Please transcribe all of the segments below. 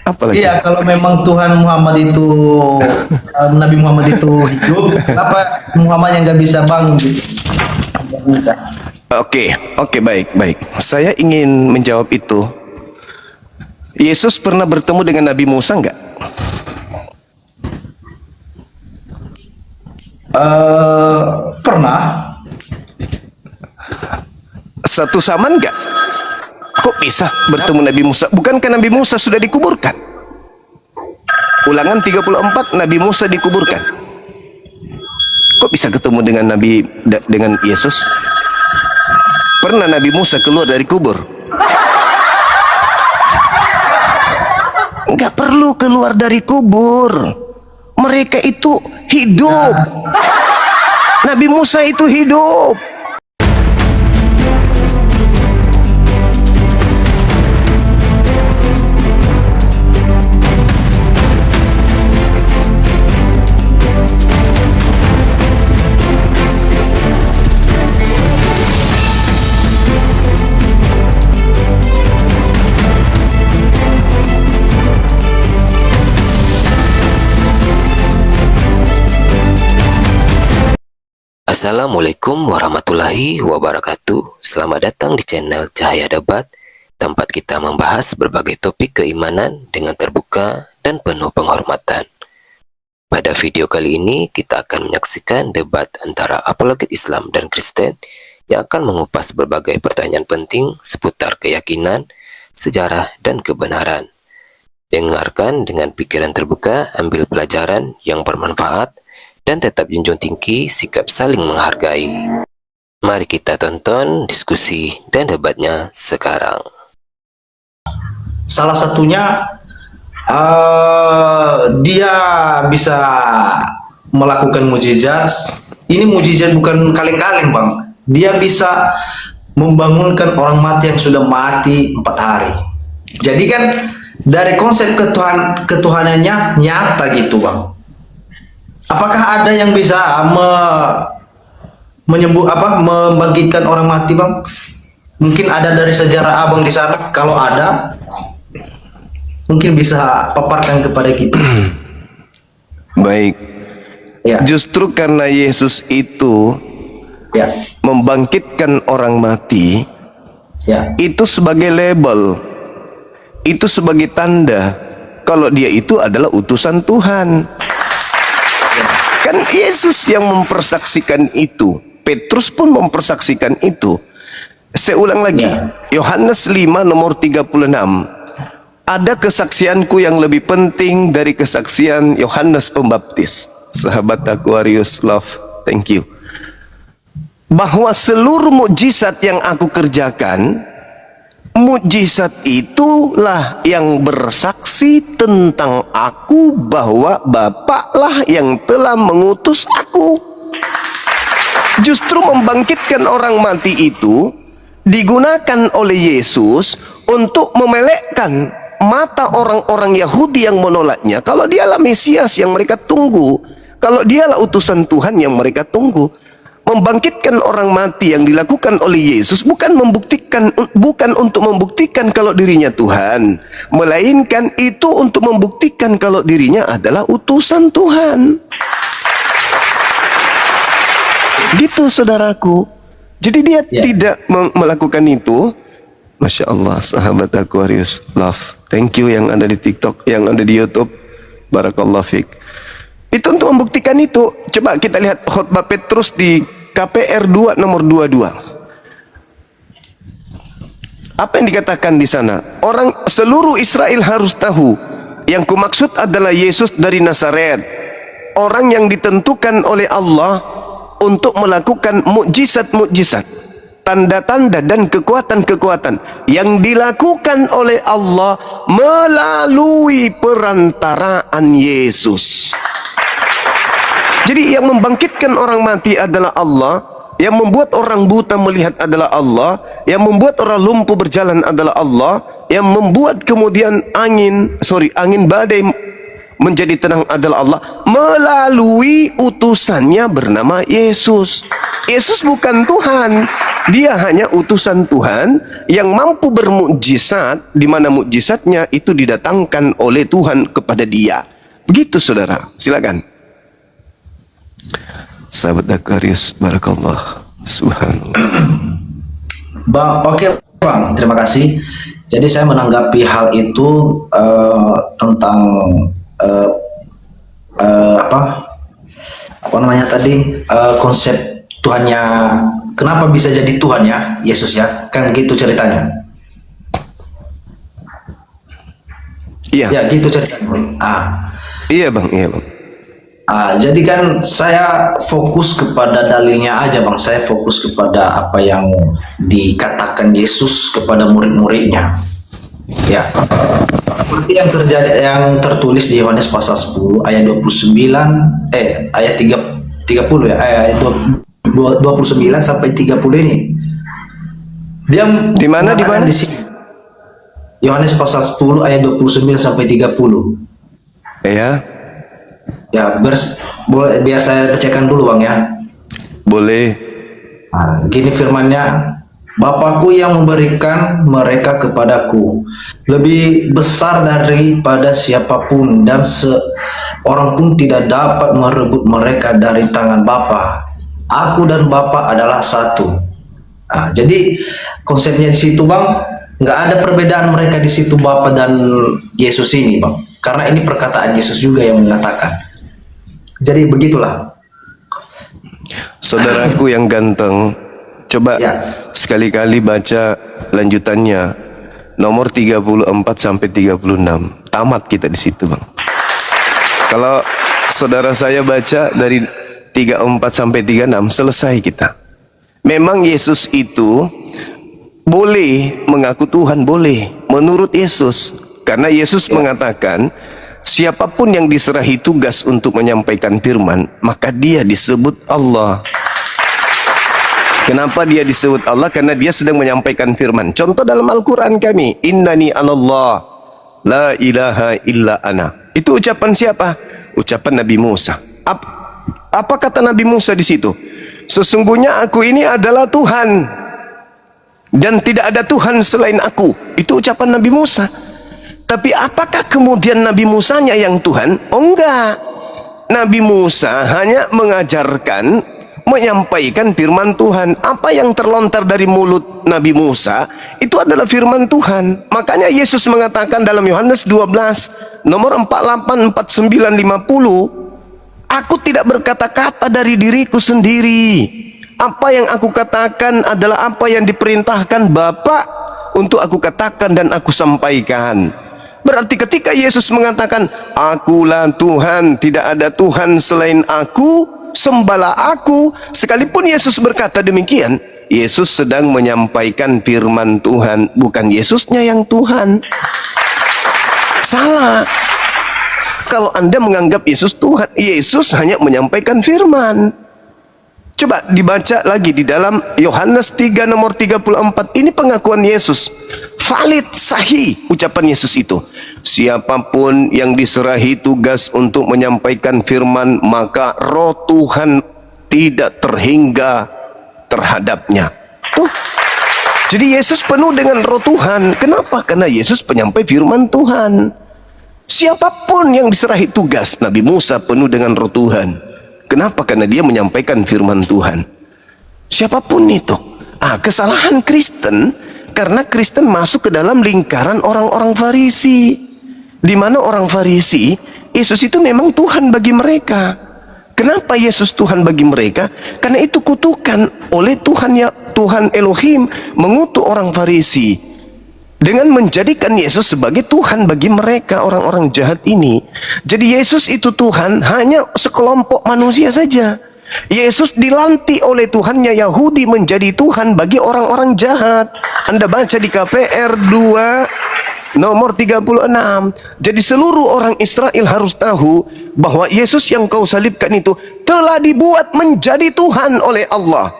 Apalagi? Iya, kalau memang Tuhan Muhammad itu Nabi Muhammad itu hidup, kenapa Muhammad yang nggak bisa bangun gitu? Oke, oke, baik, baik. Saya ingin menjawab itu. Yesus pernah bertemu dengan Nabi Musa enggak? Pernah. Satu zaman enggak? Kok bisa bertemu Nabi Musa? Bukankah Nabi Musa sudah dikuburkan? Ulangan 34, Nabi Musa dikuburkan. Kok bisa ketemu dengan Yesus? Pernah Nabi Musa keluar dari kubur? Enggak perlu keluar dari kubur. Mereka itu hidup. Nabi Musa itu hidup. Assalamualaikum warahmatullahi wabarakatuh. Selamat datang di channel Cahaya Debat, tempat kita membahas berbagai topik keimanan dengan terbuka dan penuh penghormatan. Pada video kali ini kita akan menyaksikan debat antara apologet Islam dan Kristen yang akan mengupas berbagai pertanyaan penting seputar keyakinan, sejarah, dan kebenaran. Dengarkan dengan pikiran terbuka, ambil pelajaran yang bermanfaat, dan tetap junjung tinggi sikap saling menghargai. Mari kita tonton diskusi dan debatnya sekarang. Salah satunya dia bisa melakukan mujizat. Ini mujizat bukan kaleng-kaleng, Bang. Dia bisa membangunkan orang mati yang sudah mati 4 hari. Jadi kan dari konsep ketuhanannya nyata gitu, Bang. Apakah ada yang bisa membangkitkan orang mati, Bang? Mungkin ada dari sejarah Abang di sana. Kalau ada, mungkin bisa paparkan kepada kita. Baik. Ya. Justru karena Yesus itu Ya. membangkitkan orang mati, Ya. itu sebagai label, itu sebagai tanda kalau dia itu adalah utusan Tuhan. Kan Yesus yang mempersaksikan itu, Petrus pun mempersaksikan itu. Saya ulang lagi, Yohanes 5 nomor 36. Ada kesaksianku yang lebih penting dari kesaksian Yohanes Pembaptis. Sahabat Aquarius Love, thank you. Bahwa seluruh mukjizat yang aku kerjakan, mukjizat itulah yang bersaksi tentang aku bahwa Bapaklah yang telah mengutus aku. Justru membangkitkan orang mati itu digunakan oleh Yesus untuk memelekkan mata orang-orang Yahudi yang menolaknya. Kalau dialah Mesias yang mereka tunggu, kalau dialah utusan Tuhan yang mereka tunggu. Membangkitkan orang mati yang dilakukan oleh Yesus bukan untuk membuktikan kalau dirinya Tuhan, melainkan itu untuk membuktikan kalau dirinya adalah utusan Tuhan. Gitu, saudaraku. Jadi dia tidak melakukan itu. Masya Allah, sahabat Aquarius Love, thank you yang ada di TikTok, yang ada di YouTube. Barakallah fiqh. Itu untuk membuktikan itu. Coba kita lihat khutbah Petrus di KPR 2 nomor 22. Apa yang dikatakan di sana? Seluruh Israel harus tahu yang kumaksud adalah Yesus dari Nazaret, orang yang ditentukan oleh Allah untuk melakukan mukjizat-mukjizat, tanda-tanda dan kekuatan-kekuatan yang dilakukan oleh Allah melalui perantaraan Yesus. Jadi yang membangkitkan orang mati adalah Allah, yang membuat orang buta melihat adalah Allah, yang membuat orang lumpuh berjalan adalah Allah, yang membuat kemudian angin badai menjadi tenang adalah Allah, melalui utusannya bernama Yesus. Yesus bukan Tuhan. Dia hanya utusan Tuhan yang mampu bermukjizat, di mana mukjizatnya itu didatangkan oleh Tuhan kepada dia. Begitu saudara, silakan. Sahabat Aquarius, barakallah. Subhanallah. Bang, oke Bang, terima kasih. Jadi saya menanggapi hal itu tentang apa namanya tadi, konsep Tuhannya, kenapa bisa jadi Tuhan ya Yesus ya, kan gitu ceritanya. Iya. Ya gitu ceritanya. Iya bang, iya bang. Jadi kan saya fokus kepada dalilnya aja Bang. Saya fokus kepada apa yang dikatakan Yesus kepada murid-muridnya. Ya. Seperti yang terjadi, yang tertulis di Yohanes pasal 10 ayat 29 ayat 30 ya, ayat 29 sampai 30 ini. Dia Di mana? di sini. Yohanes pasal 10 ayat 29 sampai 30. Ya. Ya, biar saya bacakan dulu Bang ya. Boleh. Gini firmannya, Bapakku yang memberikan mereka kepadaku lebih besar daripada siapapun, dan seorang pun tidak dapat merebut mereka dari tangan Bapa. Aku dan Bapa adalah satu. Jadi konsepnya di situ Bang, nggak ada perbedaan mereka di situ, Bapa dan Yesus ini Bang, karena ini perkataan Yesus juga yang mengatakan. Jadi begitulah. Saudaraku yang ganteng, coba Ya. sekali-kali baca lanjutannya, nomor 34 sampai 36. Tamat kita di situ bang. Kalau saudara saya baca dari 34 sampai 36, selesai kita. Memang Yesus itu boleh mengaku Tuhan, boleh menurut Yesus, karena Yesus mengatakan siapapun yang diserahi tugas untuk menyampaikan firman, maka dia disebut Allah. Kenapa dia disebut Allah? Karena dia sedang menyampaikan firman. Contoh dalam Al-Quran kami, Innani anallah, la ilaha illa ana. Itu ucapan siapa? Ucapan Nabi Musa. Apa kata Nabi Musa di situ? Sesungguhnya aku ini adalah Tuhan, dan tidak ada Tuhan selain aku. Itu ucapan Nabi Musa. Tapi apakah kemudian Nabi Musanya yang Tuhan? Oh enggak. Nabi Musa hanya mengajarkan, menyampaikan firman Tuhan. Apa yang terlontar dari mulut Nabi Musa itu adalah firman Tuhan. Makanya Yesus mengatakan dalam Yohanes 12 nomor 48, 49, 50, aku tidak berkata-kata dari diriku sendiri. Apa yang aku katakan adalah apa yang diperintahkan Bapa untuk aku katakan dan aku sampaikan. Berarti ketika Yesus mengatakan, akulah Tuhan, tidak ada Tuhan selain aku, sembahlah aku. Sekalipun Yesus berkata demikian, Yesus sedang menyampaikan firman Tuhan, bukan Yesusnya yang Tuhan. Salah. Kalau Anda menganggap Yesus Tuhan, Yesus hanya menyampaikan firman. Coba dibaca lagi di dalam Yohanes 3 nomor 34. Ini pengakuan Yesus. Valid, sahih ucapan Yesus itu. Siapapun yang diserahi tugas untuk menyampaikan firman, maka roh Tuhan tidak terhingga terhadapnya. Tuh. Jadi Yesus penuh dengan roh Tuhan. Kenapa? Karena Yesus penyampai firman Tuhan. Siapapun yang diserahi tugas, Nabi Musa penuh dengan roh Tuhan. Kenapa? Karena dia menyampaikan firman Tuhan. Siapapun itu. Kesalahan Kristen, karena Kristen masuk ke dalam lingkaran orang-orang Farisi, di mana orang Farisi, Yesus itu memang Tuhan bagi mereka. Kenapa Yesus Tuhan bagi mereka? Karena itu kutukan oleh Tuhan, ya Tuhan Elohim mengutuk orang Farisi dengan menjadikan Yesus sebagai Tuhan bagi mereka, orang-orang jahat ini. Jadi Yesus itu Tuhan hanya sekelompok manusia saja. Yesus dilantik oleh Tuhannya Yahudi menjadi Tuhan bagi orang-orang jahat. Anda baca di KPR 2 nomor 36. Jadi seluruh orang Israel harus tahu bahwa Yesus yang kau salibkan itu telah dibuat menjadi Tuhan oleh Allah.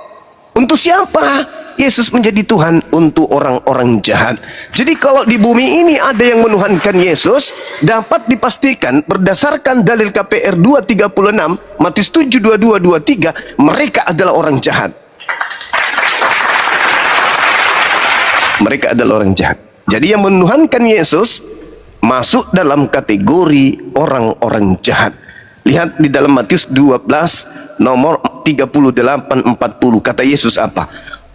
Untuk siapa? Yesus menjadi Tuhan untuk orang-orang jahat. Jadi kalau di bumi ini ada yang menuhankan Yesus, dapat dipastikan berdasarkan dalil KPR 2:36, Matius 7:22-23, mereka adalah orang jahat. Mereka adalah orang jahat. Jadi yang menuhankan Yesus masuk dalam kategori orang-orang jahat. Lihat di dalam Matius 12 nomor 38-40, kata Yesus apa?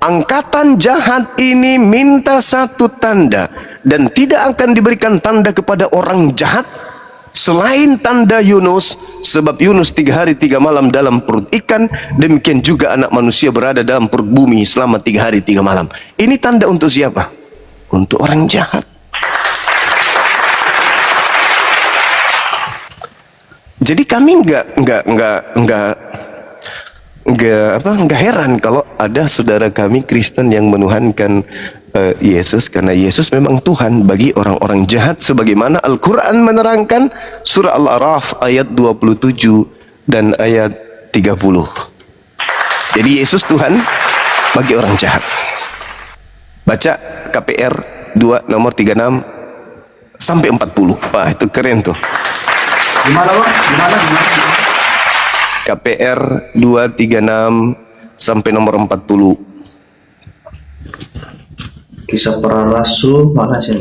Angkatan jahat ini minta satu tanda, dan tidak akan diberikan tanda kepada orang jahat selain tanda Yunus, sebab Yunus 3 hari 3 malam dalam perut ikan, demikian juga anak manusia berada dalam perut bumi selama 3 hari 3 malam. Ini tanda untuk siapa? Untuk orang jahat. Jadi kami nggak heran kalau ada saudara kami Kristen yang menuhankan Yesus, karena Yesus memang Tuhan bagi orang-orang jahat, sebagaimana Al-Quran menerangkan surah Al-A'raf ayat 27 dan ayat 30. Jadi Yesus Tuhan bagi orang jahat. Baca KPR 2 nomor 36 sampai 40. Wah, itu keren tuh. Gimana bang? Gimana? KPR 236 sampai nomor 40. Kisah para Rasul mana sih?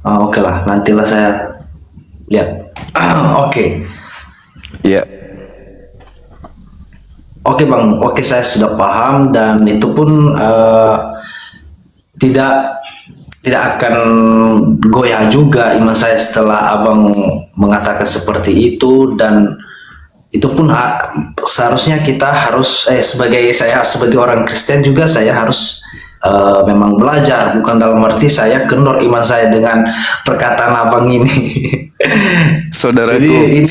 Oke lah, nantilah saya lihat. Oke. Ya. Oke bang, oke saya sudah paham, dan itu pun tidak akan goyah juga iman saya setelah abang mengatakan seperti itu. Dan itu pun seharusnya kita harus sebagai orang Kristen juga saya harus memang belajar, bukan dalam arti saya kendor iman saya dengan perkataan abang ini. Saudaraku, Jadi,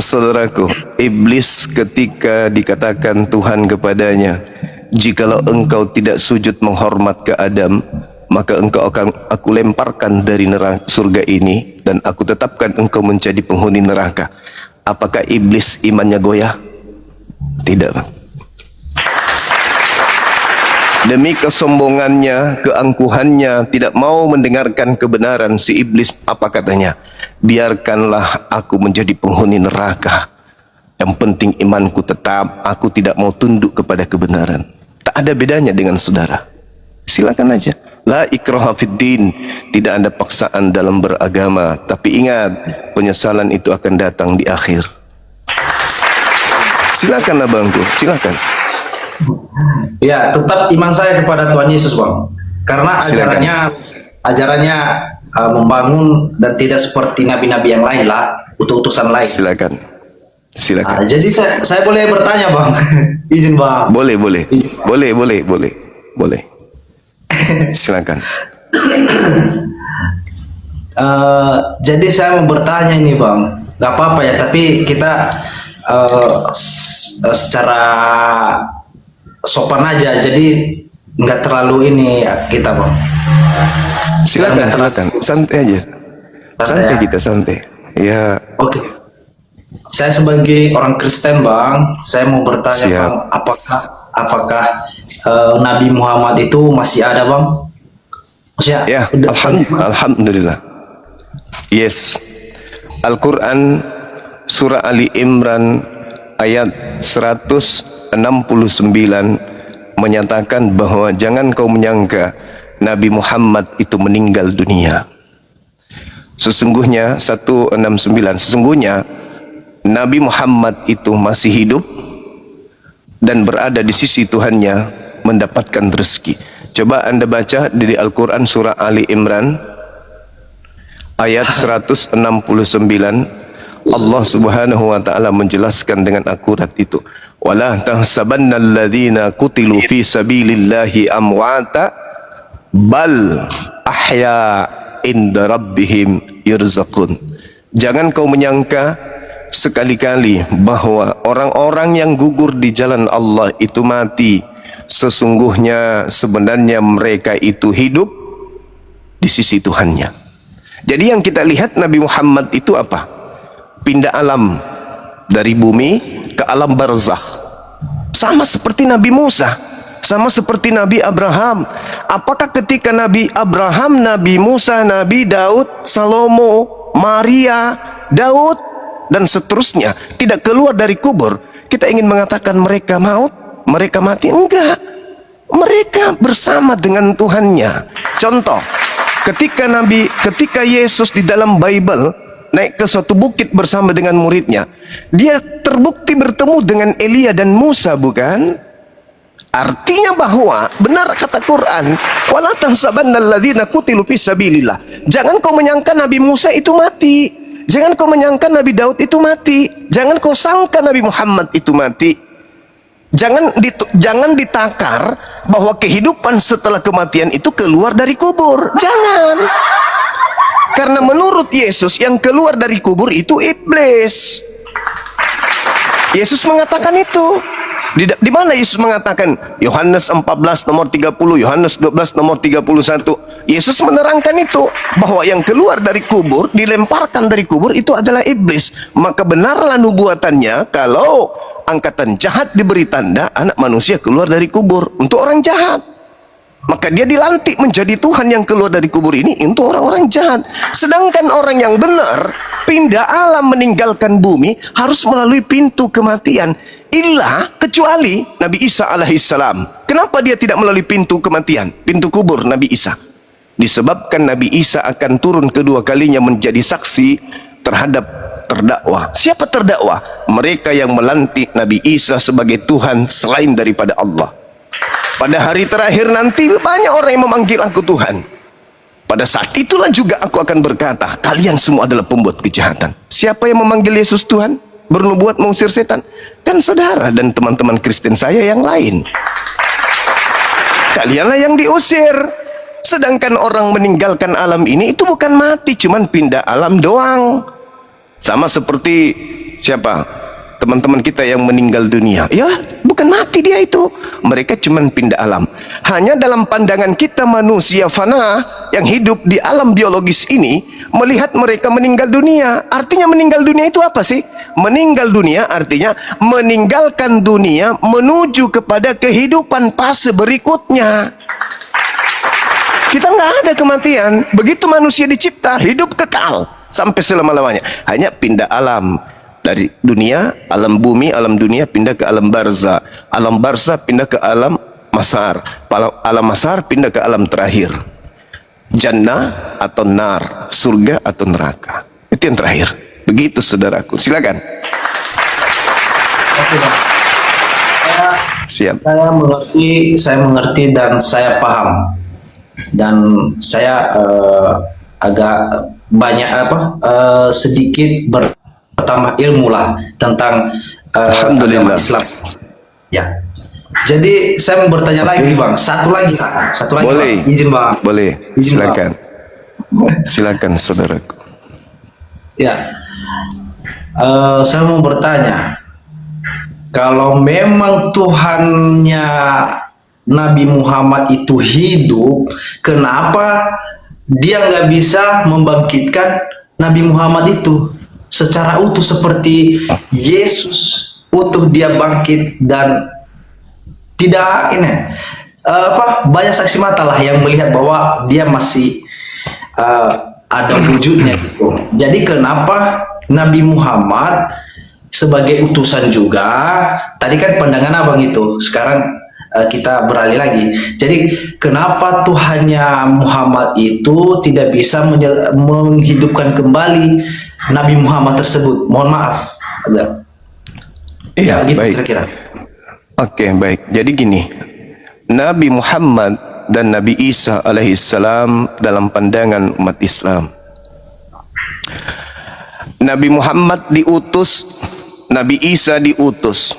saudaraku, iblis ketika dikatakan Tuhan kepadanya, jikalau engkau tidak sujud menghormat ke Adam, maka engkau akan aku lemparkan dari neraka surga ini, dan aku tetapkan engkau menjadi penghuni neraka. Apakah iblis imannya goyah? Tidak. Demi kesombongannya, keangkuhannya, tidak mau mendengarkan kebenaran, si iblis apa katanya? Biarkanlah aku menjadi penghuni neraka. Yang penting imanku tetap, aku tidak mau tunduk kepada kebenaran. Tak ada bedanya dengan saudara. Silakan aja. La ikraha fid din, tidak ada paksaan dalam beragama, tapi ingat, penyesalan itu akan datang di akhir. Silakan abangku, silakan. Ya, tetap iman saya kepada Tuhan Yesus bang, karena ajarannya membangun dan tidak seperti nabi-nabi yang lain lah, utusan lain. Silakan. Jadi saya boleh bertanya bang? Izin bang. Boleh. Silakan. Jadi saya mau bertanya ini bang, nggak apa-apa ya, tapi kita secara sopan aja, jadi nggak terlalu ini kita bang. Silakan. Santai aja. Santai kita santai. Ya. Oke. Saya sebagai orang Kristen bang, saya mau bertanya bang, apakah Nabi Muhammad itu masih ada bang? Maksudnya, Ya, alhamdulillah. Yes. Al-Quran surah Ali Imran ayat 169 menyatakan bahwa jangan kau menyangka Nabi Muhammad itu meninggal dunia. Sesungguhnya 169, sesungguhnya Nabi Muhammad itu masih hidup dan berada di sisi Tuhannya mendapatkan rezeki. Coba Anda baca di Al-Quran surah Ali Imran ayat 169. Allah Subhanahu wa taala menjelaskan dengan akurat itu. Wala tahsabanna alladhina qutilu fi sabilillahi amwata bal ahya inda rabbihim yurzaqun. Jangan kau menyangka sekali-kali bahwa orang-orang yang gugur di jalan Allah itu mati. Sesungguhnya sebenarnya mereka itu hidup di sisi Tuhannya. Jadi yang kita lihat Nabi Muhammad itu apa? Pindah alam dari bumi ke alam barzakh. Sama seperti Nabi Musa, sama seperti Nabi Abraham. Apakah ketika Nabi Abraham, Nabi Musa, Nabi Daud, Salomo, Maria, Daud dan seterusnya tidak keluar dari kubur, kita ingin mengatakan mereka maut, mereka mati. Enggak, mereka bersama dengan Tuhannya. Contoh, ketika Yesus di dalam Bible naik ke suatu bukit bersama dengan muridnya, dia terbukti bertemu dengan Elia dan Musa, bukan? Artinya bahwa benar kata Quran, wala tahsabannal ladzina qutilu fisabilillah. Jangan kau menyangka Nabi Musa itu mati. Jangan kau menyangka Nabi Daud itu mati. Jangan kau sangka Nabi Muhammad itu mati. Jangan ditakar bahwa kehidupan setelah kematian itu keluar dari kubur. Jangan. Karena menurut Yesus yang keluar dari kubur itu iblis. Yesus mengatakan itu. Di mana Yesus mengatakan? Yohanes 14 nomor 30, Yohanes 12 nomor 31. Yesus menerangkan itu, bahwa yang keluar dari kubur, dilemparkan dari kubur itu adalah iblis. Maka benarlah nubuatannya kalau angkatan jahat diberi tanda anak manusia keluar dari kubur untuk orang jahat. Maka dia dilantik menjadi Tuhan yang keluar dari kubur ini untuk orang-orang jahat. Sedangkan orang yang benar pindah alam meninggalkan bumi harus melalui pintu kematian. Kecuali Nabi Isa alaihissalam. Kenapa dia tidak melalui pintu kematian, pintu kubur Nabi Isa? Disebabkan Nabi Isa akan turun kedua kalinya menjadi saksi terhadap terdakwa. Siapa terdakwa? Mereka yang melantik Nabi Isa sebagai Tuhan selain daripada Allah. Pada hari terakhir nanti banyak orang yang memanggil aku Tuhan. Pada saat itulah juga aku akan berkata, kalian semua adalah pembuat kejahatan. Siapa yang memanggil Yesus Tuhan? Bernubuat mengusir setan? Kan saudara dan teman-teman Kristen saya yang lain. Kalianlah yang diusir. Sedangkan orang meninggalkan alam ini itu bukan mati, cuman pindah alam doang. Sama seperti siapa? Teman-teman kita yang meninggal dunia. Ya, bukan mati dia itu. Mereka cuman pindah alam. Hanya dalam pandangan kita manusia fana yang hidup di alam biologis ini, melihat mereka meninggal dunia. Artinya meninggal dunia itu apa sih? Meninggal dunia artinya meninggalkan dunia menuju kepada kehidupan fase berikutnya. Kita nggak ada kematian. Begitu manusia dicipta, hidup kekal sampai selama-lamanya. Hanya pindah alam. Dari dunia, alam bumi, alam dunia pindah ke alam barza. Alam barza pindah ke alam masar. Alam masar pindah ke alam terakhir. Jannah atau nar, surga atau neraka. Itu yang terakhir. Begitu saudaraku. Silakan. Oke, Bang. Siap. Saya mengerti dan saya paham. Dan saya agak banyak sedikit bertambah ilmu lah tentang agama Islam. Ya. Jadi saya mau bertanya lagi, Bang. Satu lagi, Boleh. Bang. Izin, Bang. Boleh. Izin, Silakan. Bang. Silakan saudaraku. Ya. Saya mau bertanya, kalau memang Tuhannya Nabi Muhammad itu hidup, kenapa dia nggak bisa membangkitkan Nabi Muhammad itu secara utuh seperti Yesus utuh dia bangkit dan tidak banyak saksi mata lah yang melihat bahwa dia masih ada wujudnya gitu. Jadi kenapa Nabi Muhammad sebagai utusan juga, tadi kan pandangan abang itu, sekarang kita beralih lagi. Jadi kenapa Tuhannya Muhammad itu tidak bisa menghidupkan kembali Nabi Muhammad tersebut? Mohon maaf. Iya, gitu, baik. Kira-kira. Oke, baik. Jadi gini, Nabi Muhammad dan Nabi Isa alaihissalam dalam pandangan umat Islam. Nabi Muhammad diutus, Nabi Isa diutus.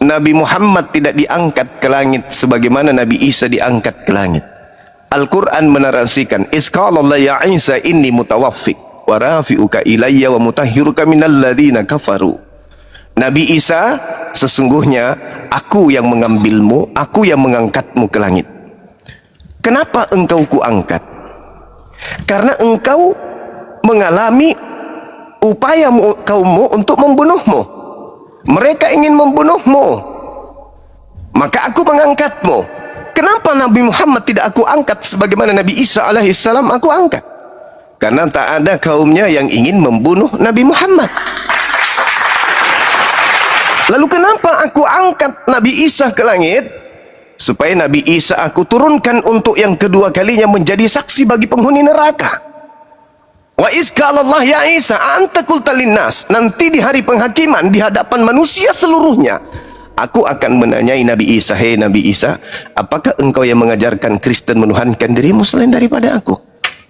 Nabi Muhammad tidak diangkat ke langit sebagaimana Nabi Isa diangkat ke langit. Al-Quran menarasikan, Isqalallah ya Isa inni mutawaffik wa rafi'uka ilayya wa mutahhiruka minal ladhina kafaru. Nabi Isa, sesungguhnya aku yang mengambilmu, aku yang mengangkatmu ke langit. Kenapa engkau kuangkat? Karena engkau mengalami upaya kaummu untuk membunuhmu. Mereka ingin membunuhmu, maka aku mengangkatmu. Kenapa Nabi Muhammad tidak aku angkat sebagaimana Nabi Isa alaihissalam aku angkat? Karena tak ada kaumnya yang ingin membunuh Nabi Muhammad. Lalu kenapa aku angkat Nabi Isa ke langit? Supaya Nabi Isa aku turunkan untuk yang kedua kalinya menjadi saksi bagi penghuni neraka. Wa izqalallah ya Isa anta qulta linnas, nanti di hari penghakiman di hadapan manusia seluruhnya, aku akan menanyai Nabi Isa, hei Nabi Isa, apakah engkau yang mengajarkan Kristen menuhankan dirimu selain daripada aku?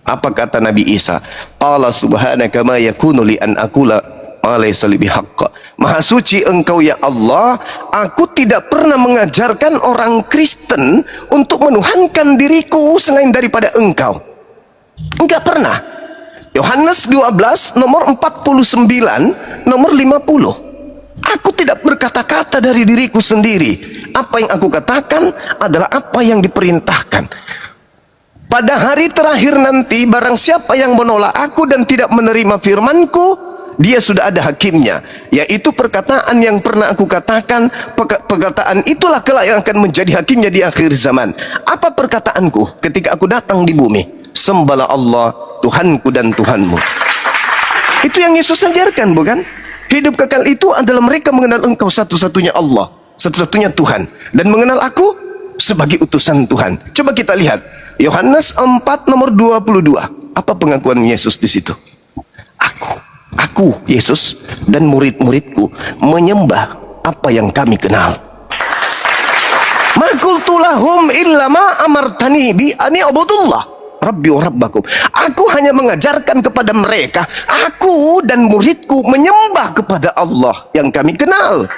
Apa kata Nabi Isa? Qala subhanaka ma yakunu li an aqula ma laysa li bihaqq. Maha suci engkau ya Allah, aku tidak pernah mengajarkan orang Kristen untuk menuhankan diriku selain daripada engkau. Enggak pernah. Yohanes 12 nomor 49 nomor 50. Aku tidak berkata-kata dari diriku sendiri. Apa yang aku katakan adalah apa yang diperintahkan. Pada hari terakhir nanti, barang siapa yang menolak aku dan tidak menerima firmanku, dia sudah ada hakimnya, yaitu perkataan yang pernah aku katakan. Perkataan itulah kelak yang akan menjadi hakimnya di akhir zaman. Apa perkataanku ketika aku datang di bumi? Sembahlah Allah, Tuhanku dan Tuhanmu. Itu yang Yesus ajarkan, bukan? Hidup kekal itu adalah mereka mengenal engkau satu-satunya Allah, satu-satunya Tuhan, dan mengenal aku sebagai utusan Tuhan. Coba kita lihat Yohanes 4 nomor 22. Apa pengakuan Yesus di situ? Aku Yesus dan murid-muridku menyembah apa yang kami kenal. Ma qultu lahum illa ma amartani bi ani ubudullah rabbi wa rabbakum. Aku hanya mengajarkan kepada mereka, aku dan muridku menyembah kepada Allah yang kami kenal.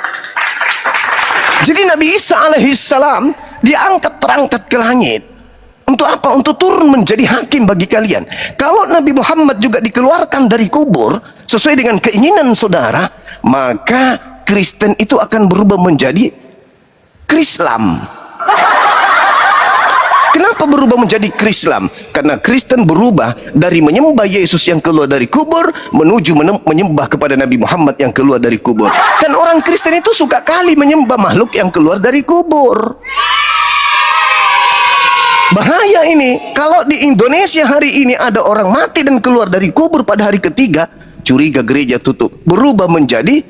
Jadi Nabi Isa alaihissalam diangkat terangkat ke langit. Untuk apa? Untuk turun menjadi hakim bagi kalian. Kalau Nabi Muhammad juga dikeluarkan dari kubur sesuai dengan keinginan saudara, maka Kristen itu akan berubah menjadi Krislam. Kenapa berubah menjadi Krislam? Karena Kristen berubah dari menyembah Yesus yang keluar dari kubur menuju menyembah kepada Nabi Muhammad yang keluar dari kubur. Dan orang Kristen itu suka kali menyembah makhluk yang keluar dari kubur. Bahaya ini. Kalau di Indonesia hari ini ada orang mati dan keluar dari kubur pada hari ketiga, curiga gereja tutup, berubah menjadi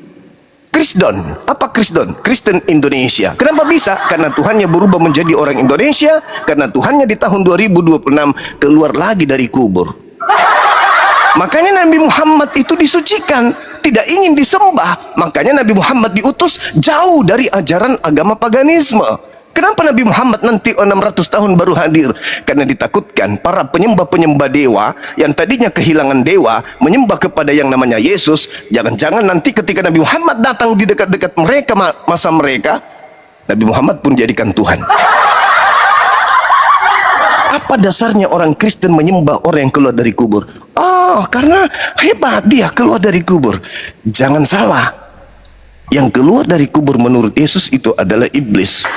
Krisdon. Apa Krisdon? Kristen Indonesia. Kenapa bisa? Karena Tuhannya berubah menjadi orang Indonesia, karena Tuhannya di tahun 2026 keluar lagi dari kubur. Makanya Nabi Muhammad itu disucikan, tidak ingin disembah. Makanya Nabi Muhammad diutus jauh dari ajaran agama paganisme. Kenapa Nabi Muhammad nanti 600 tahun baru hadir? Karena ditakutkan para penyembah-penyembah dewa yang tadinya kehilangan dewa menyembah kepada yang namanya Yesus. Jangan-jangan nanti ketika Nabi Muhammad datang di dekat-dekat mereka, masa mereka, Nabi Muhammad pun jadikan Tuhan. Apa dasarnya orang Kristen menyembah orang yang keluar dari kubur? Oh, karena hebat dia keluar dari kubur. Jangan salah, yang keluar dari kubur menurut Yesus itu adalah iblis.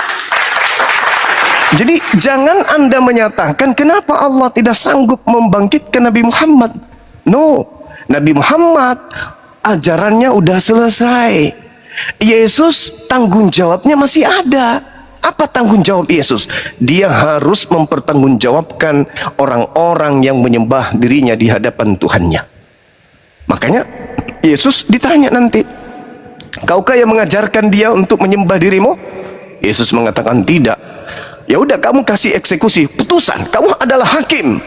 Jadi jangan Anda menyatakan kenapa Allah tidak sanggup membangkitkan Nabi Muhammad. No, Nabi Muhammad ajarannya udah selesai. Yesus tanggung jawabnya masih ada. Apa tanggung jawab Yesus? Dia harus mempertanggungjawabkan orang-orang yang menyembah dirinya di hadapan Tuhannya. Makanya Yesus ditanya nanti, kaukah yang mengajarkan dia untuk menyembah dirimu? Yesus mengatakan tidak. Ya udah, kamu kasih eksekusi, putusan, kamu adalah hakim,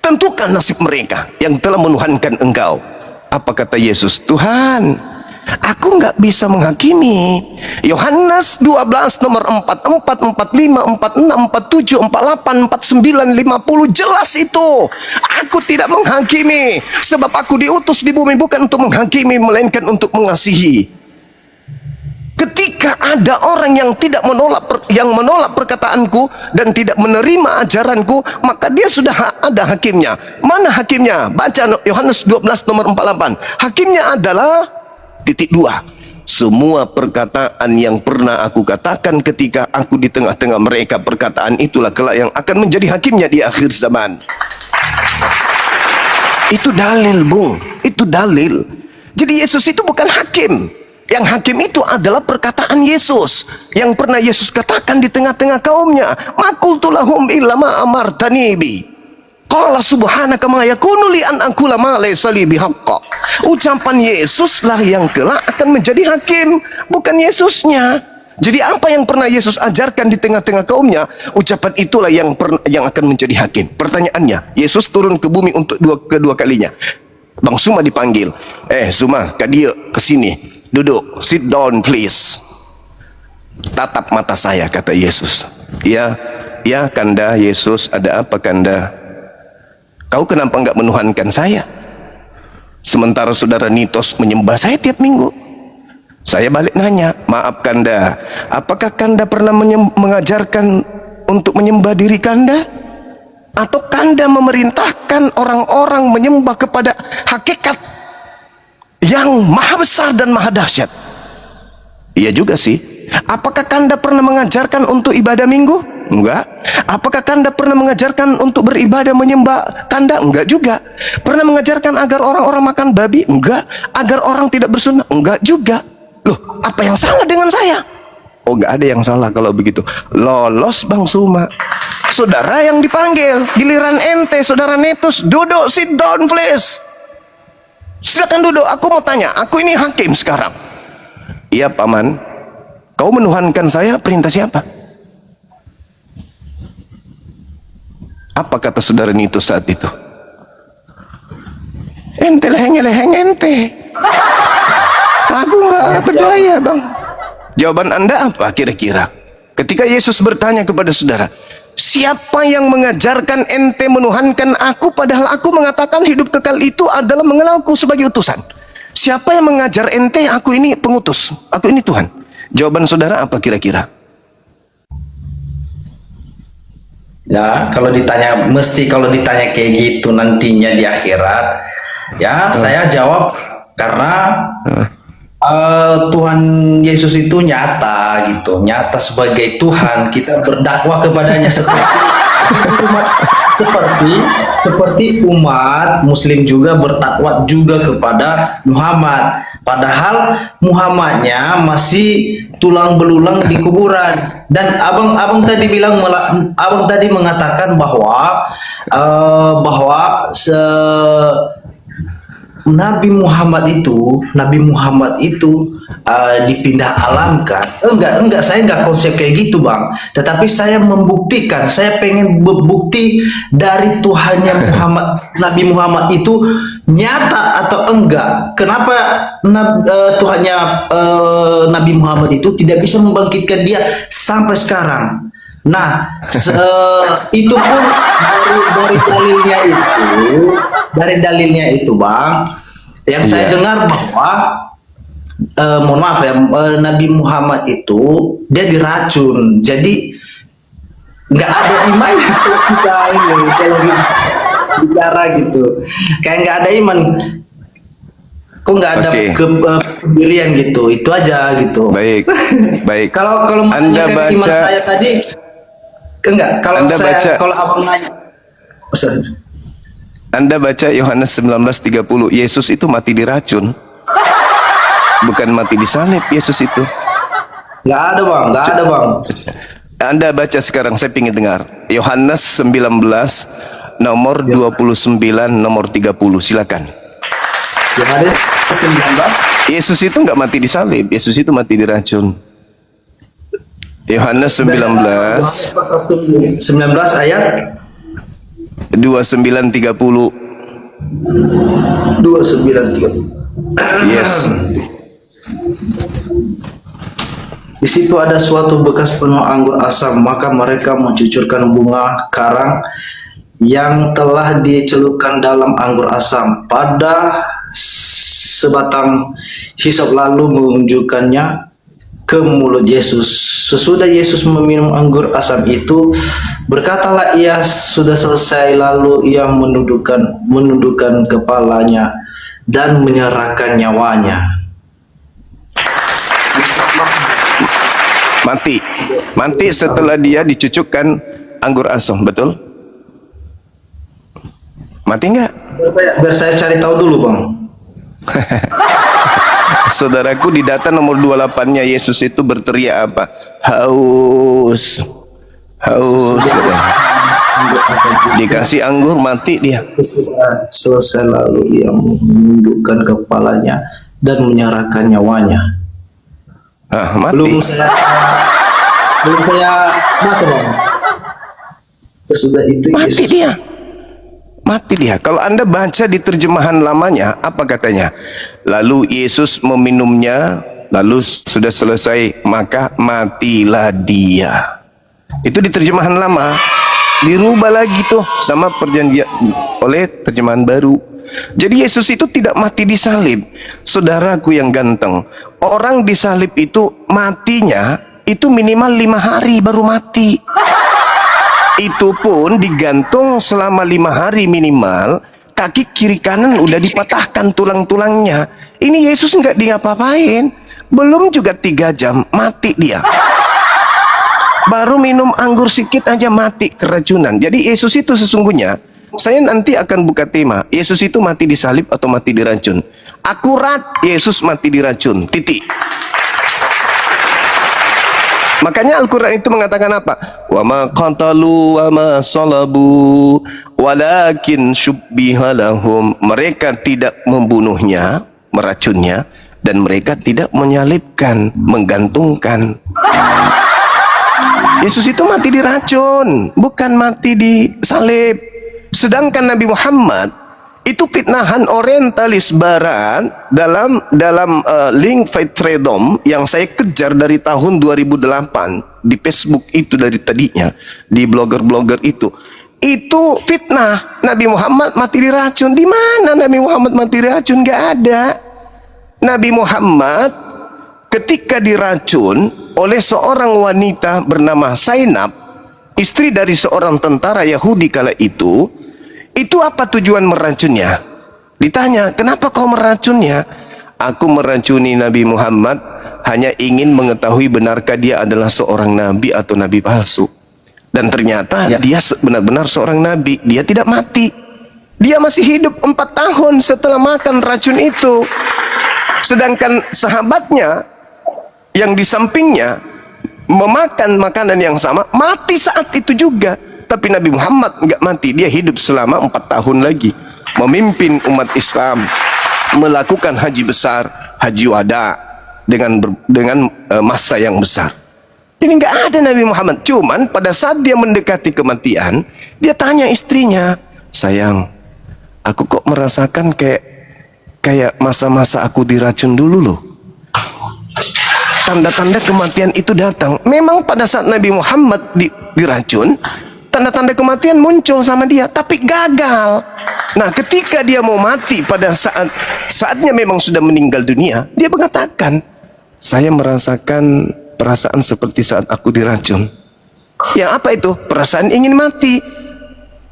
tentukan nasib mereka yang telah menuhankan engkau. Apa kata Yesus? Tuhan, aku nggak bisa menghakimi. Yohanes 12 nomor 44, 45, 46, 47, 48, 49, 50 jelas itu. Aku tidak menghakimi, sebab aku diutus di bumi bukan untuk menghakimi, melainkan untuk mengasihi. Ketika ada orang yang menolak perkataanku dan tidak menerima ajaranku, maka dia sudah ada hakimnya. Mana hakimnya? Baca Yohanes 12 nomor 48. Hakimnya adalah titik 2. Semua perkataan yang pernah aku katakan ketika aku di tengah-tengah mereka, perkataan itulah kelak yang akan menjadi hakimnya di akhir zaman. Itu dalil, Bung. Itu dalil. Jadi Yesus itu bukan hakim. Yang hakim itu adalah perkataan Yesus yang pernah Yesus katakan di tengah-tengah kaumnya. Ma qultu lahum illa ma amartani bi. Qala subhanaka ma yakunu li an aqula ma laysa li bihaqq. Ucapan Yesuslah yang kelak akan menjadi hakim, bukan Yesusnya. Jadi apa yang pernah Yesus ajarkan di tengah-tengah kaumnya, ucapan itulah yang akan menjadi hakim. Pertanyaannya, Yesus turun ke bumi untuk kedua kalinya. Bang Suma dipanggil. Suma, kadia kesini. Duduk, sit down please. Tatap mata saya, kata Yesus. Ya Kanda. Yesus, ada apa Kanda? Kau kenapa enggak menuhankan saya? Sementara saudara Nitos menyembah saya tiap minggu. Saya balik nanya, maaf Kanda, apakah Kanda pernah mengajarkan untuk menyembah diri Kanda? Atau Kanda memerintahkan orang-orang menyembah kepada hakikat yang maha besar dan maha dahsyat? Iya juga sih. Apakah Kanda pernah mengajarkan untuk ibadah minggu? Enggak. Apakah Kanda pernah mengajarkan untuk beribadah menyembah Kanda? Enggak juga. Pernah mengajarkan agar orang-orang makan babi? Enggak. Agar orang tidak bersunat? Enggak juga. Loh, apa yang salah dengan saya? Oh, enggak ada yang salah kalau begitu. Lolos Bang Suma. Saudara yang dipanggil, giliran ente, saudara Netus, duduk, sit down please. Silakan duduk, aku mau tanya, aku ini hakim sekarang. Iya Paman, kau menuhankan saya, perintah siapa? Apa kata saudara Netus saat itu? Ente leheng-leheng ente. Aku nggak berdaya Bang. Jawaban Anda apa kira-kira? Ketika Yesus bertanya kepada saudara, siapa yang mengajarkan ente menuhankan aku, padahal aku mengatakan hidup kekal itu adalah mengenalku sebagai utusan? Siapa yang mengajar ente aku ini pengutus, aku ini Tuhan? Jawaban saudara apa kira-kira? Ya, kalau ditanya kayak gitu nantinya di akhirat, ya saya jawab karena Tuhan Yesus itu nyata gitu, nyata sebagai Tuhan. Kita berdakwah kepadanya seperti umat Muslim juga berdakwah juga kepada Muhammad. Padahal Muhammadnya masih tulang belulang di kuburan. Dan abang tadi mengatakan bahwa Nabi Muhammad itu dipindah alamkan. Enggak, saya enggak konsep kayak gitu Bang. Tetapi saya membuktikan, saya pengen bukti dari Tuhannya Nabi Muhammad itu nyata atau enggak. Kenapa Tuhannya Nabi Muhammad itu tidak bisa membangkitkan dia sampai sekarang? Nah, itu pun dari dalilnya itu Bang, yang saya dengar bahwa mohon maaf ya, Nabi Muhammad itu dia diracun, jadi nggak ada imannya kalau kita ini kalau bicara gitu, kayak nggak ada iman, kok nggak ada pendirian gitu, itu aja gitu. Baik. Kalau Anda baca iman saya tadi. Enggak, kalau abang nanya, Anda baca Yohanes 19:30, Yesus itu mati diracun, bukan mati disalib. Yesus itu nggak ada bang. Anda baca sekarang, saya ingin dengar Yohanes 19 nomor 29 nomor 30, silakan. Yohanes 19. Yesus itu nggak mati disalib, Yesus itu mati diracun. Yohanes 19 ayat 29:30. 29:30. Yes. Di situ ada suatu bekas penuh anggur asam, maka mereka mencucurkan bunga karang yang telah dicelupkan dalam anggur asam pada sebatang hisop, lalu menunjukkannya ke mulut Yesus. Sesudah Yesus meminum anggur asam itu, berkatalah ia, sudah selesai. Lalu ia menundukkan kepalanya dan menyerahkan nyawanya. Mati setelah dia dicucukkan anggur asam, betul? Mati enggak? Biar saya cari tahu dulu bang. Saudaraku, di data nomor 28-nya Yesus itu berteriak apa? Haus. Dikasih anggur mati dia. Sudah selesai lalu ia menundukkan kepalanya dan menyerahkan nyawanya. Mati. Belum saya baca bang. Sesudah itu Mati Yesus, dia. Mati dia. Kalau Anda baca di terjemahan lamanya, apa katanya? Lalu Yesus meminumnya, lalu sudah selesai, maka matilah dia. Itu di terjemahan lama. Dirubah lagi tuh sama perjanjian oleh terjemahan baru. Jadi Yesus itu tidak mati di salib. Saudaraku yang ganteng, orang di salib itu matinya itu minimal 5 hari baru mati. Itu pun digantung selama 5 hari minimal. Kaki kiri kanan udah dipatahkan tulang-tulangnya. Ini Yesus nggak diapa-apain. Belum juga 3 jam mati dia. Baru minum anggur sedikit aja mati keracunan. Jadi Yesus itu sesungguhnya, saya nanti akan buka tema, Yesus itu mati di salib atau mati diracun. Akurat Yesus mati diracun, titik. Makanya Al-Quran itu mengatakan apa? Wa ma qatalu wa ma salabu walakin syubbiha lahum. Mereka tidak membunuhnya, meracunnya, dan mereka tidak menyalibkan, menggantungkan. Yesus itu mati diracun, bukan mati di salib. Sedangkan Nabi Muhammad itu fitnahan orientalis barat dalam link Fight Freedom yang saya kejar dari tahun 2008 di Facebook itu dari tadinya, di blogger-blogger itu fitnah Nabi Muhammad mati diracun. Di mana Nabi Muhammad mati diracun? Gak ada. Nabi Muhammad ketika diracun oleh seorang wanita bernama Zainab, istri dari seorang tentara Yahudi kala itu apa tujuan meracunnya? Ditanya, kenapa kau meracunnya? Aku meracuni Nabi Muhammad hanya ingin mengetahui benarkah dia adalah seorang nabi atau nabi palsu. Dan ternyata dia benar-benar seorang nabi. Dia tidak mati. Dia masih hidup 4 tahun setelah makan racun itu. Sedangkan sahabatnya yang di sampingnya memakan makanan yang sama mati saat itu juga. Tapi Nabi Muhammad enggak mati, dia hidup selama 4 tahun lagi memimpin umat Islam melakukan haji besar, haji wada dengan masa yang besar. Jadi enggak ada Nabi Muhammad. Cuman pada saat dia mendekati kematian, dia tanya istrinya, sayang, aku kok merasakan kayak masa-masa aku diracun dulu loh. Tanda-tanda kematian itu datang. Memang pada saat Nabi Muhammad diracun, tanda-tanda kematian muncul sama dia, tapi gagal. Nah, ketika dia mau mati pada saatnya memang sudah meninggal dunia, dia mengatakan, saya merasakan perasaan seperti saat aku diracun. Yang apa itu? Perasaan ingin mati.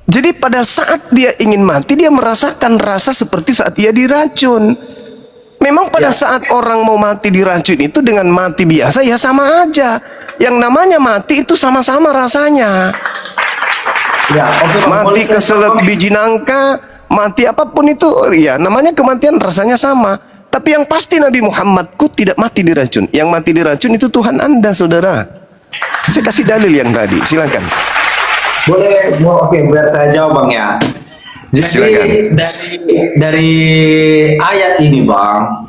Jadi pada saat dia ingin mati, dia merasakan rasa seperti saat dia diracun. Memang pada saat orang mau mati diracun itu dengan mati biasa ya sama aja. Yang namanya mati itu sama-sama rasanya. ya, Mati keselak biji nangka, mati apapun itu, ya namanya kematian rasanya sama. Tapi yang pasti Nabi Muhammadku tidak mati diracun. Yang mati diracun itu Tuhan Anda, saudara. Saya kasih dalil yang tadi, silakan. Boleh, oke, biar saya jawab bang ya. Jadi dari ayat ini bang,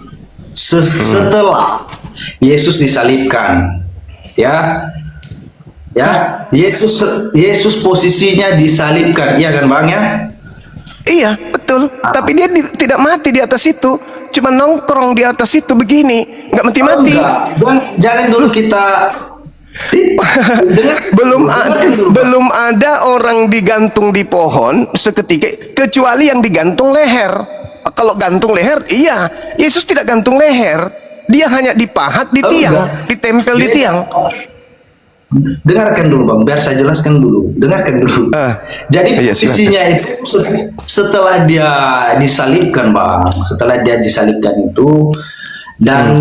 setelah Yesus disalibkan, ya, Yesus posisinya disalibkan, iya kan bang ya? Iya, betul. Tapi dia tidak mati di atas itu, cuma nongkrong di atas itu begini, nggak mati-mati. Jangan dulu kita belum ada orang digantung di pohon seketika, kecuali yang digantung leher. Kalau gantung leher, iya, Yesus tidak gantung leher, dia hanya dipahat di tiang, ditempel di tiang. Dengarkan dulu bang, biar saya jelaskan dulu. Dengarkan dulu. Jadi posisinya itu setelah dia disalibkan bang, setelah dia disalibkan itu dan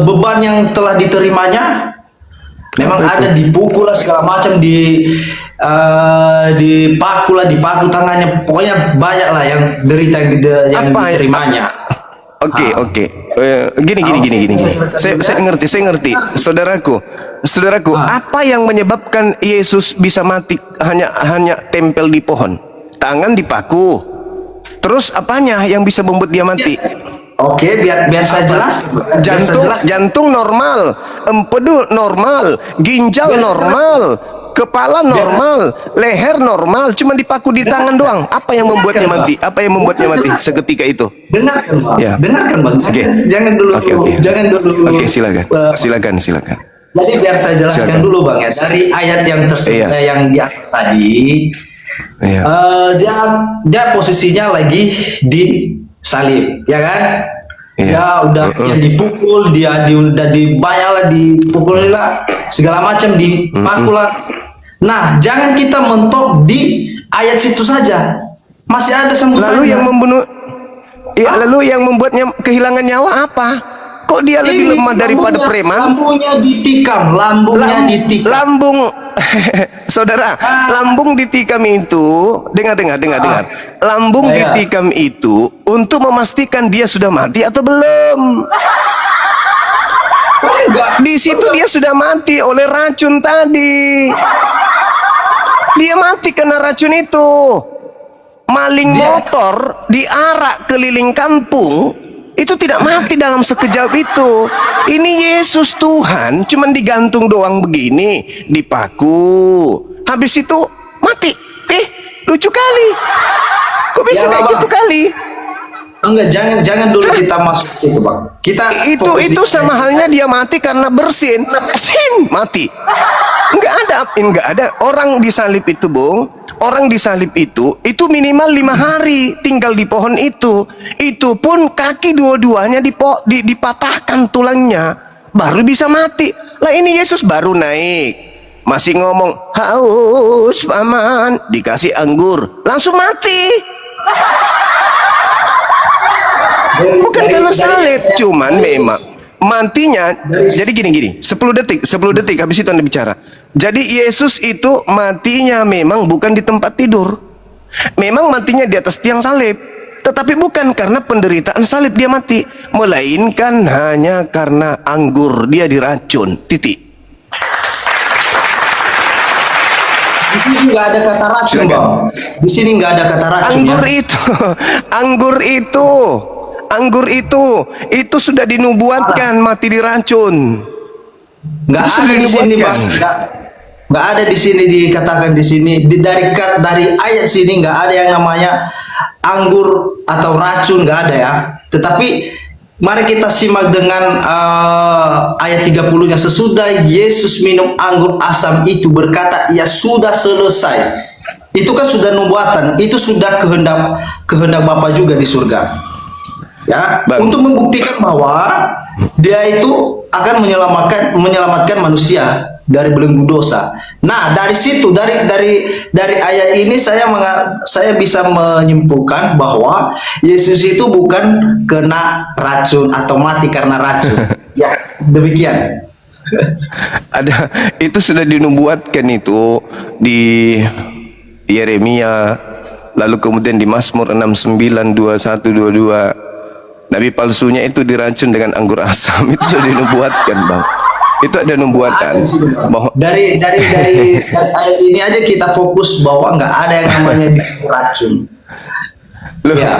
beban yang telah diterimanya memang ada, dipukul lah segala macam, dipaku tangannya, pokoknya banyak lah yang derita yang diterimanya. Oke. Gini. Saya ngerti. Saudaraku, saudaraku, apa yang menyebabkan Yesus bisa mati hanya tempel di pohon? Tangan dipaku. Terus apanya yang bisa membuat dia mati? Oke, biar saya jelaskan. Jantung normal, empedu normal, ginjal normal, kepala normal, leher normal, cuma dipaku di tangan doang. Apa yang membuatnya mati? Apa yang membuatnya mati seketika itu? Dengarkan, Bang. Ya. Dengarkan, Bang. Oke. Jangan dulu. Oke. Jangan dulu. Oke, silakan. Jadi biar saya jelaskan Silakan. dulu, Bang, ya. Dari ayat yang yang di atas tadi, Iya. dia posisinya lagi di salib, ya kan? Iya. Ya udah dia dipukul, udah dibayar lah, dipukul lah, segala macam dipaku lah. Nah, jangan kita mentok di ayat situ saja. Masih ada sambutannya. Lalu yang membuatnya kehilangan nyawa apa? Kok dia lebih lemah daripada preman? Lambungnya ditikam. Lambung, saudara, lambung ditikam itu, dengar. Lambung ditikam itu untuk memastikan dia sudah mati atau belum. Di situ dia sudah mati oleh racun tadi. Dia mati karena racun itu. Maling motor diarak keliling kampung, itu tidak mati dalam sekejap itu. Ini Yesus Tuhan cuman digantung doang begini, dipaku, habis itu mati. Lucu kali. Kok bisa kayak gitu kali? Enggak, jangan dulu kita masuk situ, Bang. Itu sama halnya dia mati karena bersin, mati. Enggak ada orang disalib itu, Bung. Orang disalib itu minimal 5 hari tinggal di pohon itu. Itu pun kaki dua-duanya dipatahkan tulangnya, baru bisa mati. Lah ini Yesus baru naik, masih ngomong haus paman, dikasih anggur, langsung mati. Bukan karena salib, cuman memang matinya. Jadi gini, 10 detik habis itu Anda bicara. Jadi Yesus itu matinya memang bukan di tempat tidur, memang matinya di atas tiang salib, tetapi bukan karena penderitaan salib dia mati, melainkan hanya karena anggur dia diracun. Titik. Di sini nggak ada kata racun, Bang. Di sini nggak ada kata racun. Anggur itu sudah dinubuatkan mati diracun. Nggak ada di sini, Bang. Nggak ada di sini dikatakan di sini. Dari ayat sini nggak ada yang namanya anggur atau racun, nggak ada ya. Tetapi mari kita simak dengan ayat 30-nya. Sesudah Yesus minum anggur asam itu berkata, "Ya sudah selesai." Itu kan sudah nubuatan, itu sudah kehendak Bapa juga di surga. Ya, untuk membuktikan bahwa dia itu akan menyelamatkan manusia dari belenggu dosa. Nah, dari situ, dari ayat ini saya bisa menyimpulkan bahwa Yesus itu bukan kena racun atau mati karena racun. Ya, demikian. Itu sudah dinubuatkan itu di Yeremia, lalu kemudian di Mazmur 69, 21, 22. Nabi palsunya itu diracun dengan anggur asam. Itu sudah dinubuatkan, Bang. Itu ada nubuatan bahwa dari ayat ini aja kita fokus bahwa nggak ada yang namanya racun. Loh, ya.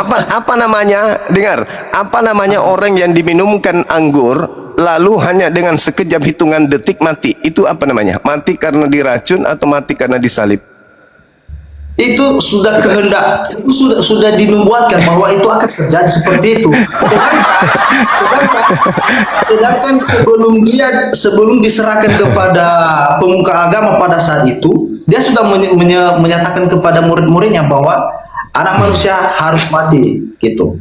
apa namanya? Dengar, apa namanya orang yang diminumkan anggur lalu hanya dengan sekejap hitungan detik mati? Itu apa namanya? Mati karena diracun atau mati karena disalib? Itu sudah kehendak, itu sudah dinubuatkan bahwa itu akan terjadi seperti itu. Sedangkan sebelum diserahkan kepada pemuka agama pada saat itu, dia sudah menyatakan kepada murid-muridnya bahwa anak manusia harus mati, gitu.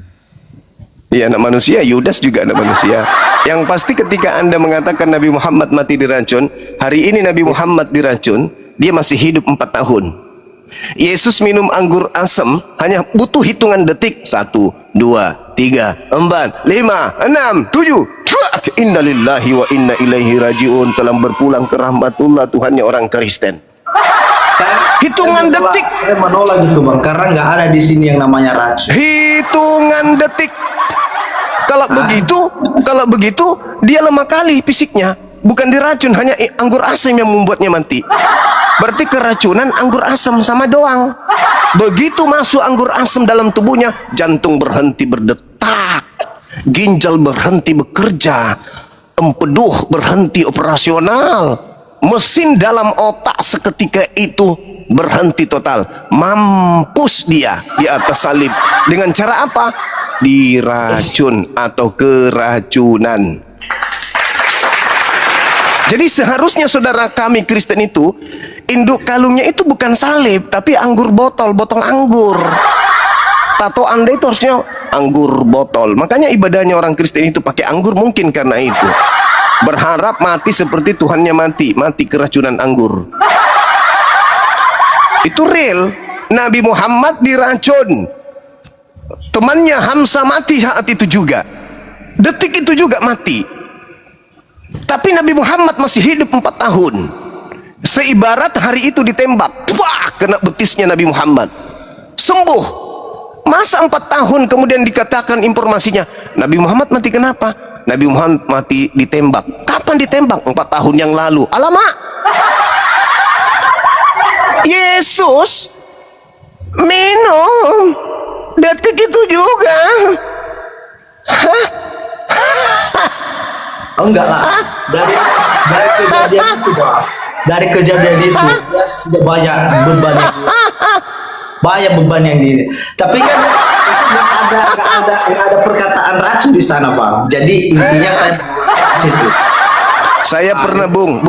Iya, anak manusia, Yudas juga anak manusia. Yang pasti ketika Anda mengatakan Nabi Muhammad mati diracun, hari ini Nabi Muhammad diracun, dia masih hidup 4 tahun. Yesus minum anggur asam hanya butuh hitungan detik. 1, 2, 3, 4, 5, 6, 7. Innalillahi wa inna ilaihi rajiun. Telah berpulang ke rahmatullah Tuhannya orang Kristen. Hitungan detik. Saya menolak itu, Bang, karena nggak ada di sini yang namanya racun. Hitungan detik. Kalau begitu dia lemah kali fisiknya. bukan diracun, hanya anggur asam yang membuatnya mati. Berarti keracunan anggur asam sama doang. Begitu masuk anggur asam dalam tubuhnya, jantung berhenti berdetak, ginjal berhenti bekerja, empedu berhenti operasional, mesin dalam otak seketika itu berhenti total. Mampus dia di atas salib. Dengan cara apa? Diracun atau keracunan. Jadi seharusnya saudara kami Kristen itu, induk kalungnya itu bukan salib, tapi anggur botol, botol anggur. Tato Anda itu harusnya anggur botol. Makanya ibadahnya orang Kristen itu pakai anggur mungkin karena itu. Berharap mati seperti Tuhannya mati, mati keracunan anggur. Itu real. Nabi Muhammad diracun. Temannya Hamzah mati saat itu juga. Detik itu juga mati. Tapi Nabi Muhammad masih hidup 4 tahun. Seibarat hari itu ditembak, wah, kena betisnya Nabi Muhammad, sembuh. Masa 4 tahun kemudian dikatakan informasinya Nabi Muhammad mati kenapa? Nabi Muhammad mati ditembak. Kapan ditembak? 4 tahun yang lalu. Alamak, Yesus minum detik itu juga. Hah? Oh enggak lah, dari kejadian itu Bang. Dari kejadian itu dia sudah banyak beban yang di. Tapi kan itu nggak ada perkataan racun di sana Bang. Jadi intinya saya situ. Saya pernah Bung,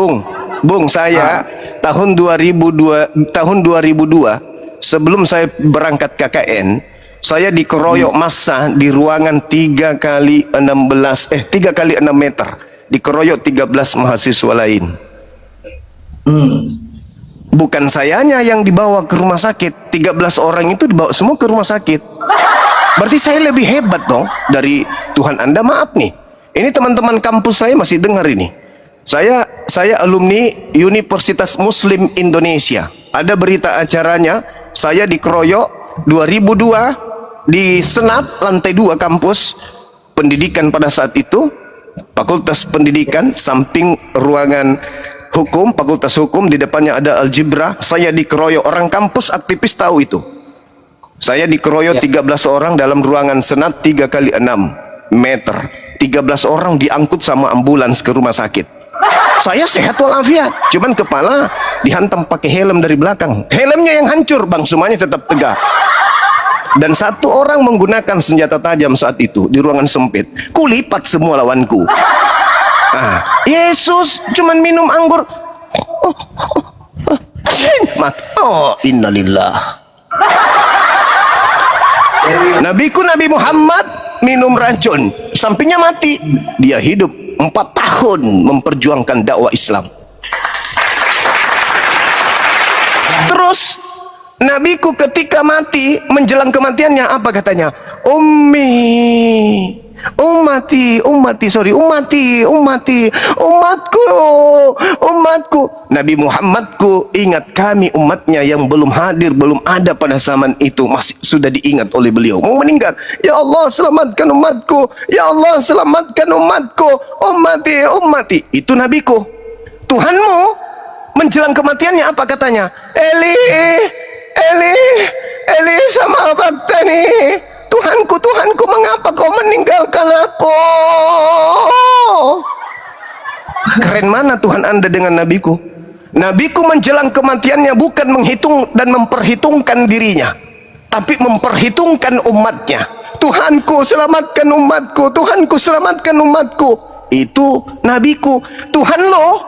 saya tahun 2002 sebelum saya berangkat KKN, saya dikeroyok massa di ruangan 3 kali 6 meter. Dikeroyok 13 mahasiswa lain. Bukan sayanya yang dibawa ke rumah sakit. 13 orang itu dibawa semua ke rumah sakit. Berarti saya lebih hebat dong dari Tuhan Anda. Maaf nih, ini teman-teman kampus saya masih dengar ini. Saya alumni Universitas Muslim Indonesia. Ada berita acaranya, saya dikeroyok 2002 di Senat lantai 2 kampus pendidikan pada saat itu, Fakultas Pendidikan, samping ruangan hukum, Fakultas Hukum, di depannya ada algebra. Saya dikeroyok, orang kampus aktivis tahu itu. Saya dikeroyok 13 orang dalam ruangan Senat 3 kali 6 meter. 13 orang diangkut sama ambulans ke rumah sakit. Saya sehat walafiat, cuman kepala dihantam pakai helm dari belakang. Helmnya yang hancur Bang, semuanya tetap tegak. Dan 1 orang menggunakan senjata tajam saat itu di ruangan sempit. Kulipat semua lawanku. Yesus cuman minum anggur. Innalillah. Nabiku Nabi Muhammad minum racun, sampingnya mati. Dia hidup 4 tahun memperjuangkan dakwah Islam. Terus nabiku ketika mati, menjelang kematiannya apa katanya? Umatku. Nabi Muhammadku ingat kami umatnya yang belum hadir, belum ada pada zaman itu, masih sudah diingat oleh beliau. Mau meninggal, ya Allah selamatkan umatku, ya Allah selamatkan umatku, ummati. Itu nabiku. Tuhanmu menjelang kematiannya apa katanya? Eli sama baktani, Tuhanku, mengapa kau meninggalkan aku? Keren mana Tuhan Anda dengan nabiku? Nabiku menjelang kematiannya bukan menghitung dan memperhitungkan dirinya, tapi memperhitungkan umatnya. Tuhanku selamatkan umatku, Tuhanku selamatkan umatku. Itu nabiku. Tuhan lo,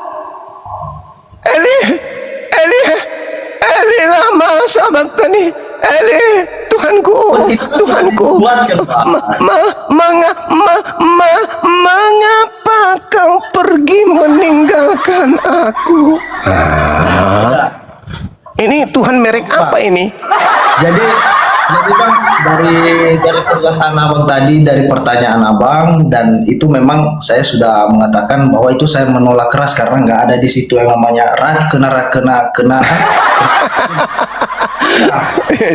Eli lama sahabatani, Eli Tuhanku, mengapa kau pergi meninggalkan aku? Ini Tuhan merek apa ini? Jadi Bang, dari pernyataan Abang tadi, dari pertanyaan Abang, dan itu memang saya sudah mengatakan bahwa itu saya menolak keras karena nggak ada di situ yang namanya kena.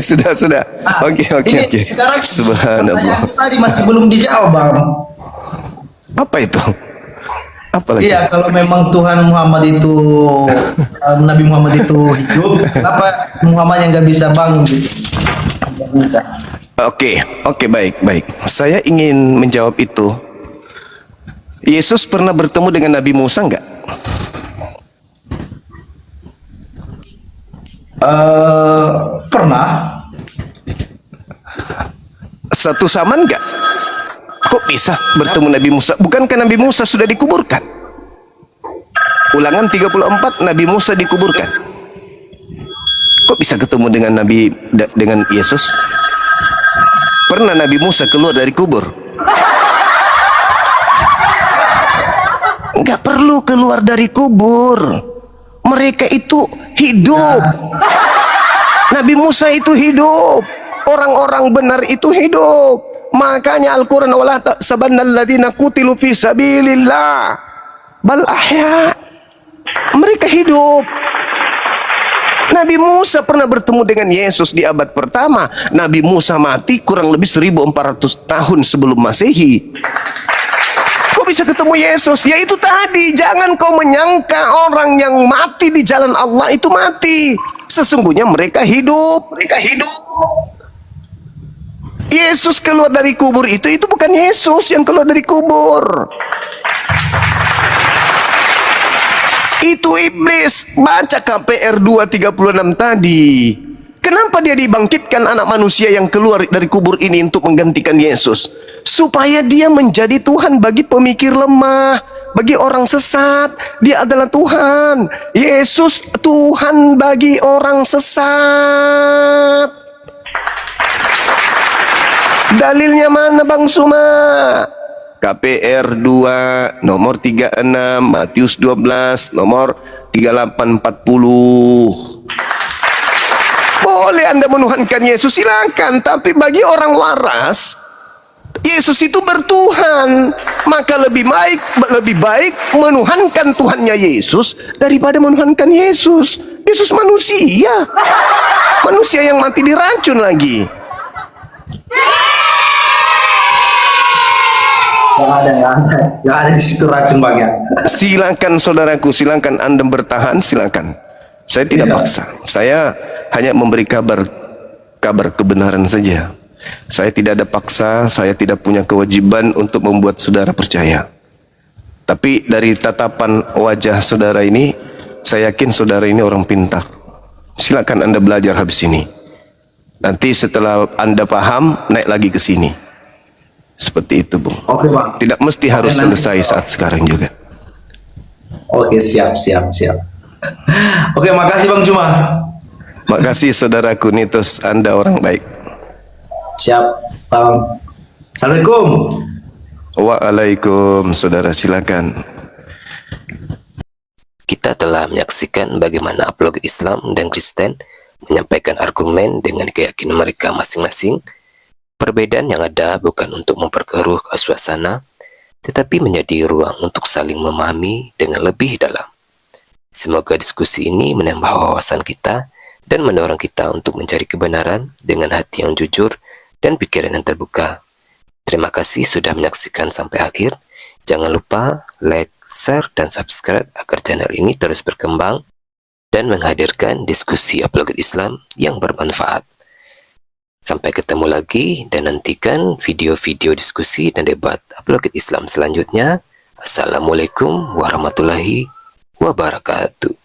Sudah. Oke. Sekarang Subhanallah. pertanyaan tadi masih belum dijawab Bang. Apa itu? Apalagi? Iya, kalau memang Tuhan Muhammad itu Nabi Muhammad itu hidup, kenapa Muhammad yang nggak bisa bangun gitu? Oke, baik. Saya ingin menjawab itu. Yesus pernah bertemu dengan Nabi Musa enggak? Pernah. Satu zaman enggak? Kok bisa bertemu Nabi Musa? Bukankah Nabi Musa sudah dikuburkan? Ulangan 34, Nabi Musa dikuburkan. Kok bisa ketemu dengan Yesus? Pernah Nabi Musa keluar dari kubur? Enggak perlu keluar dari kubur. Mereka itu hidup. Nabi Musa itu hidup. Orang-orang benar itu hidup. Makanya Al-Quran, wala tahsabanna alladziina qutilu fi sabilillah bal ahya. Mereka hidup. Nabi Musa pernah bertemu dengan Yesus di abad pertama. Nabi Musa mati kurang lebih 1400 tahun sebelum Masehi. Kok bisa ketemu Yesus? Ya itu tadi, jangan kau menyangka orang yang mati di jalan Allah itu mati. Sesungguhnya mereka hidup. Yesus keluar dari kubur itu bukan Yesus yang keluar dari kubur. Itu iblis. Baca KPR 2:36 tadi. Kenapa dia dibangkitkan anak manusia yang keluar dari kubur ini untuk menggantikan Yesus? Supaya dia menjadi Tuhan bagi pemikir lemah, bagi orang sesat. Dia adalah Tuhan. Yesus Tuhan bagi orang sesat. Dalilnya mana Bang Suma? KPR 2 nomor 36, Matius 12 nomor 3840. Boleh Anda menuhankan Yesus, silakan, tapi bagi orang waras Yesus itu bertuhan. Maka lebih baik menuhankan Tuhannya Yesus daripada menuhankan Yesus. Yesus manusia yang mati diracun lagi. Gak ada di situ racun Bang ya. Silakan saudaraku, silakan Anda bertahan, silakan. Saya tidak paksa. Saya hanya memberi kabar kebenaran saja. Saya tidak ada paksa, saya tidak punya kewajiban untuk membuat saudara percaya. Tapi dari tatapan wajah saudara ini, saya yakin saudara ini orang pintar. Silakan Anda belajar habis ini. Nanti setelah Anda paham, naik lagi ke sini. Seperti itu, Bung. Oke, Bang. Tidak mesti harus selesai saat sekarang juga. Oke, siap. Oke, makasih Bang Juma. Makasih saudaraku Nitus, Anda orang baik. Siap, Bang. Assalamualaikum. Waalaikum, saudara, silakan. Kita telah menyaksikan bagaimana apologet Islam dan Kristen menyampaikan argumen dengan keyakinan mereka masing-masing. Perbedaan yang ada bukan untuk memperkeruh suasana, tetapi menjadi ruang untuk saling memahami dengan lebih dalam. Semoga diskusi ini menambah wawasan kita dan mendorong kita untuk mencari kebenaran dengan hati yang jujur dan pikiran yang terbuka. Terima kasih sudah menyaksikan sampai akhir. Jangan lupa like, share, dan subscribe agar channel ini terus berkembang dan menghadirkan diskusi apologet Islam yang bermanfaat. Sampai ketemu lagi dan nantikan video-video diskusi dan debat apologet Islam selanjutnya. Assalamualaikum warahmatullahi wabarakatuh.